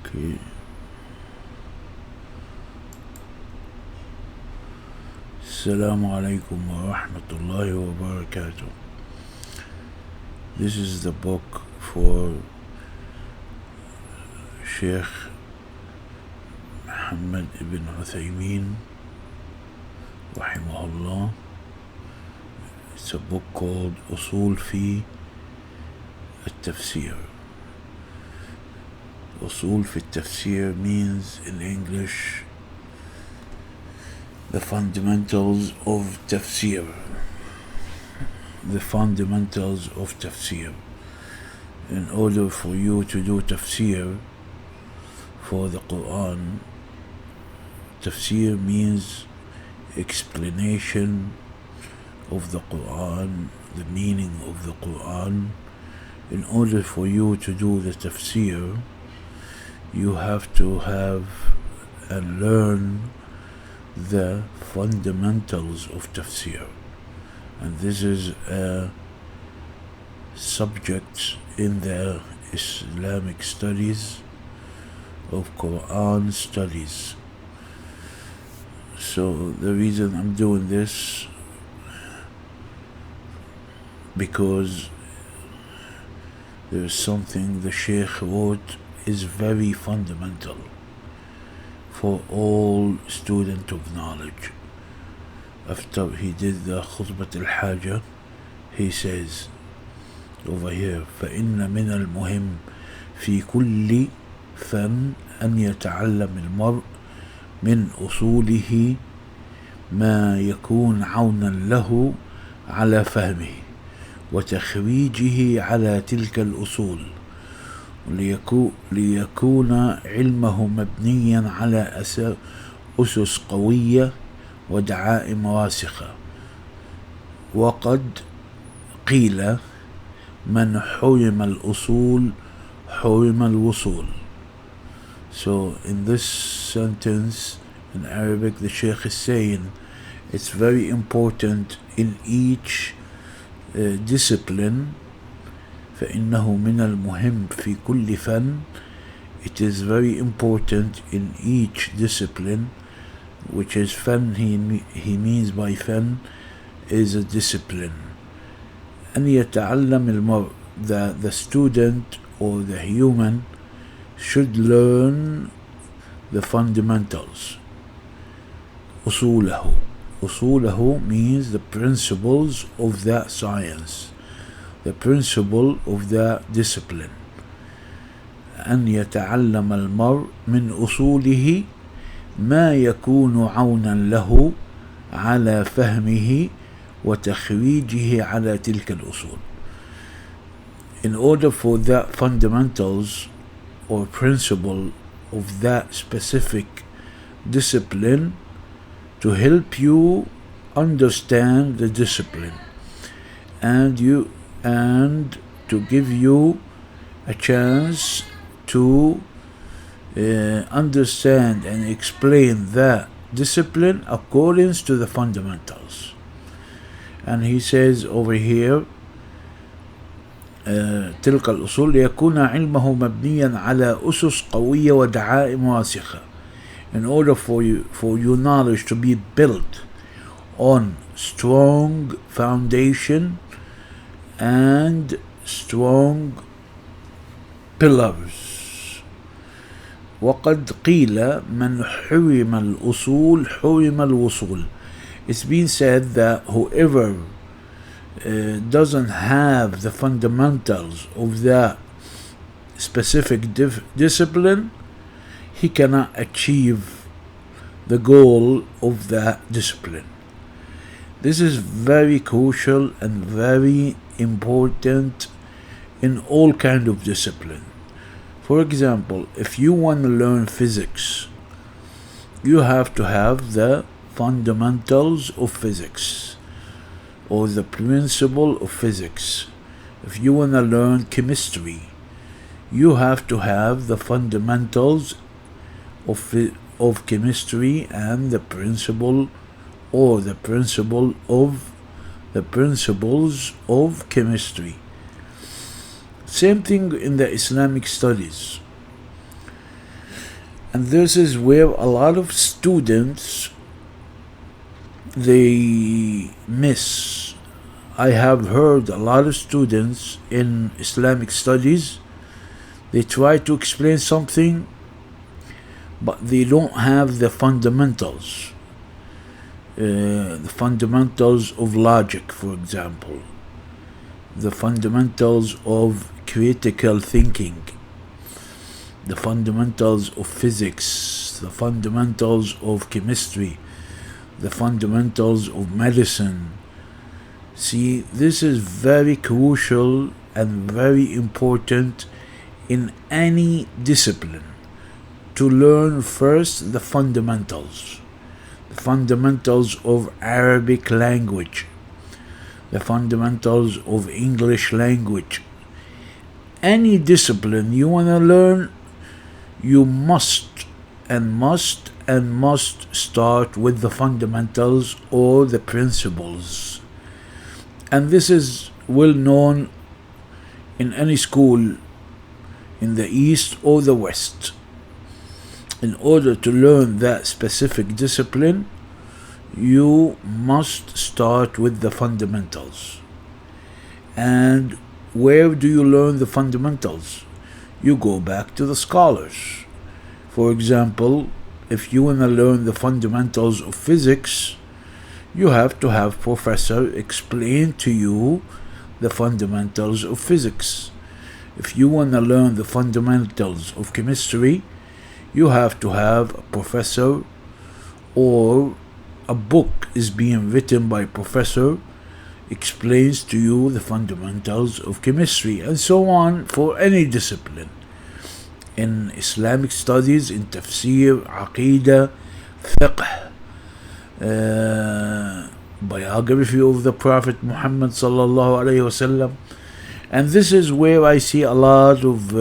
Okay. Assalamu alaikum wa rahmatullahi wa barakatuh. This is the book for Sheikh Muhammad ibn Uthaymeen rahimahullah. It's a book called Usul fi al-Tafsir. Usul fi al-Tafsir means in English the fundamentals of tafsir. The fundamentals of tafsir. In order for you to do tafsir for the Quran, tafsir means explanation of the Quran, the meaning of the Quran. In order for you to do the tafsir, you have to have and learn the fundamentals of tafsir, and this is a subject in the Islamic studies of Quran studies. So the reason I'm doing this, because there is something the Sheikh wrote is very fundamental for all student of knowledge. After he did the Khutbat al-Haja, he says over here, فَإِنَّ مِنَ الْمُهِمِّ فِي كُلِّ فَنٍّ أَنْ يَتَعَلَّمَ الْمَرْءُ مِنْ أُصُولِهِ ما يكون عونا له على فهمه وتخريجه على تلك الأصول، ليكون علمه مبنيا على أسس قوية ودعائم راسخة. وقد قيل من حرم الأصول حرم الوصول. So in this sentence in Arabic, the Shaykh is saying it's very important in each discipline. فإنه من المهم في كل فن. It is very important in each discipline, which is fan, he means by fan is a discipline. أن يتعلم المرء, the student or the human should learn the fundamentals. أصوله. أصوله means the principles of that science, the principle of the discipline. أن يتعلم المرء من أصوله ما يكون عونا له على فهمه وتخريجه على تلك الأصول. In order for that fundamentals or principle of that specific discipline to help you understand the discipline, and to give you a chance to understand and explain that discipline according to the fundamentals. And he says over here, تلك الأصول ليكون علمه مبنيا على أسس قوية ودعائم راسخة. In order for your knowledge to be built on strong foundation and strong pillars. وقد قيل من حرم الأصول حرم الوصول. It's been said that whoever doesn't have the fundamentals of that specific discipline, he cannot achieve the goal of that discipline. This is very crucial and very important in all kind of discipline. For example, if you want to learn physics, you have to have the fundamentals of physics or the principle of physics. If you want to learn chemistry, you have to have the fundamentals of chemistry and the principle or the principles of chemistry. Same thing in the Islamic studies. And this is where a lot of students they miss. I have heard a lot of students in Islamic studies, they try to explain something, but they don't have the fundamentals. The fundamentals of logic, for example, the fundamentals of critical thinking, the fundamentals of physics, the fundamentals of chemistry, the fundamentals of medicine. See, this is very crucial and very important in any discipline, to learn first the fundamentals of Arabic language, the fundamentals of English language. Any discipline you want to learn, you must start with the fundamentals or the principles. And this is well known in any school in the East or the West. In order to learn that specific discipline, you must start with the fundamentals. And where do you learn the fundamentals? You go back to the scholars. For example, if you want to learn the fundamentals of physics, you have to have professor explain to you the fundamentals of physics. If you want to learn the fundamentals of chemistry, you have to have a professor, or a book is being written by a professor explains to you the fundamentals of chemistry, and so on for any discipline. In Islamic studies, in tafsir, aqidah, fiqh, biography of the Prophet Muhammad sallallahu alaihi wasallam. And this is where I see a lot of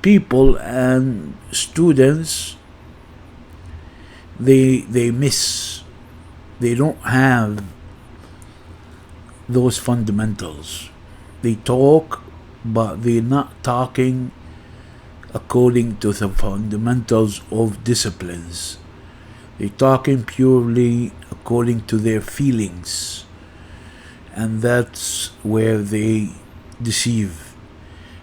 people and students, they miss. They don't have those fundamentals. They talk, but they're not talking according to the fundamentals of disciplines. They're talking purely according to their feelings, and that's where they deceive,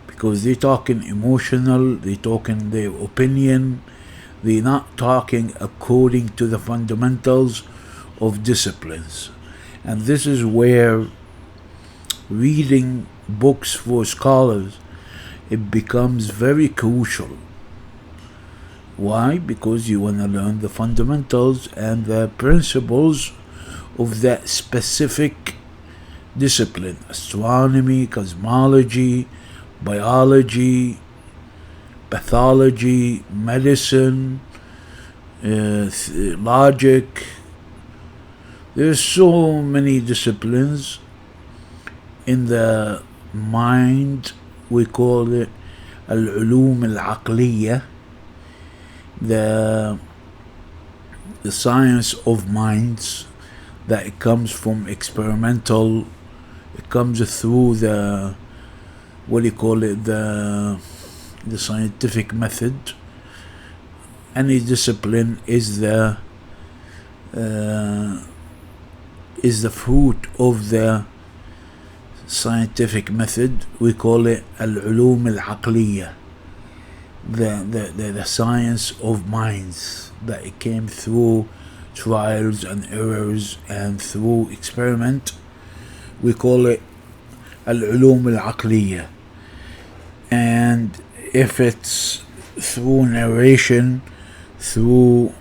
because they're talking emotional, they're talking their opinion, they're not talking according to the fundamentals of disciplines. And this is where reading books for scholars, it becomes very crucial. Why? Because you want to learn the fundamentals and the principles of that specific discipline: astronomy, cosmology, biology, pathology, medicine, logic. There's so many disciplines in the mind. We call it al-ulum al-aqliya, the science of minds, that it comes from experimental, it comes through the, what do you call it, the scientific method. Any discipline is the fruit of the scientific method. We call it al-ulum al-aqliya, the science of minds, that it came through trials and errors and through experiment. We call it al-ulum al-aqliya. And if it's through narration, through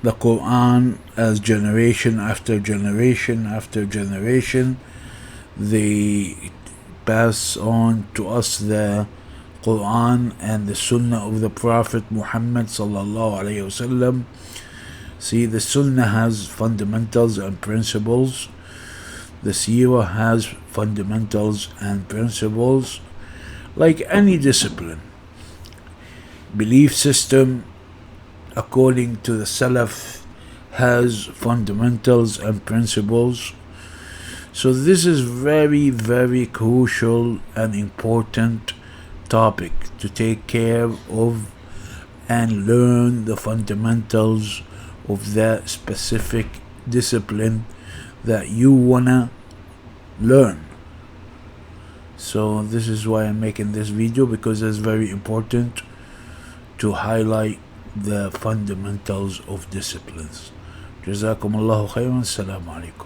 the Quran, as generation after generation after generation, they pass on to us the Quran and the Sunnah of the Prophet Muhammad sallallahu alaihi wasallam. See, the Sunnah has fundamentals and principles. The Seerah has fundamentals and principles. Like any discipline, belief system according to the Salaf has fundamentals and principles. So this is very, very crucial and important topic to take care of and learn the fundamentals of that specific discipline that you wanna learn. So this is why I'm making this video, because it's very important to highlight the fundamentals of disciplines. جزاكم الله خيرا. السلام عليكم.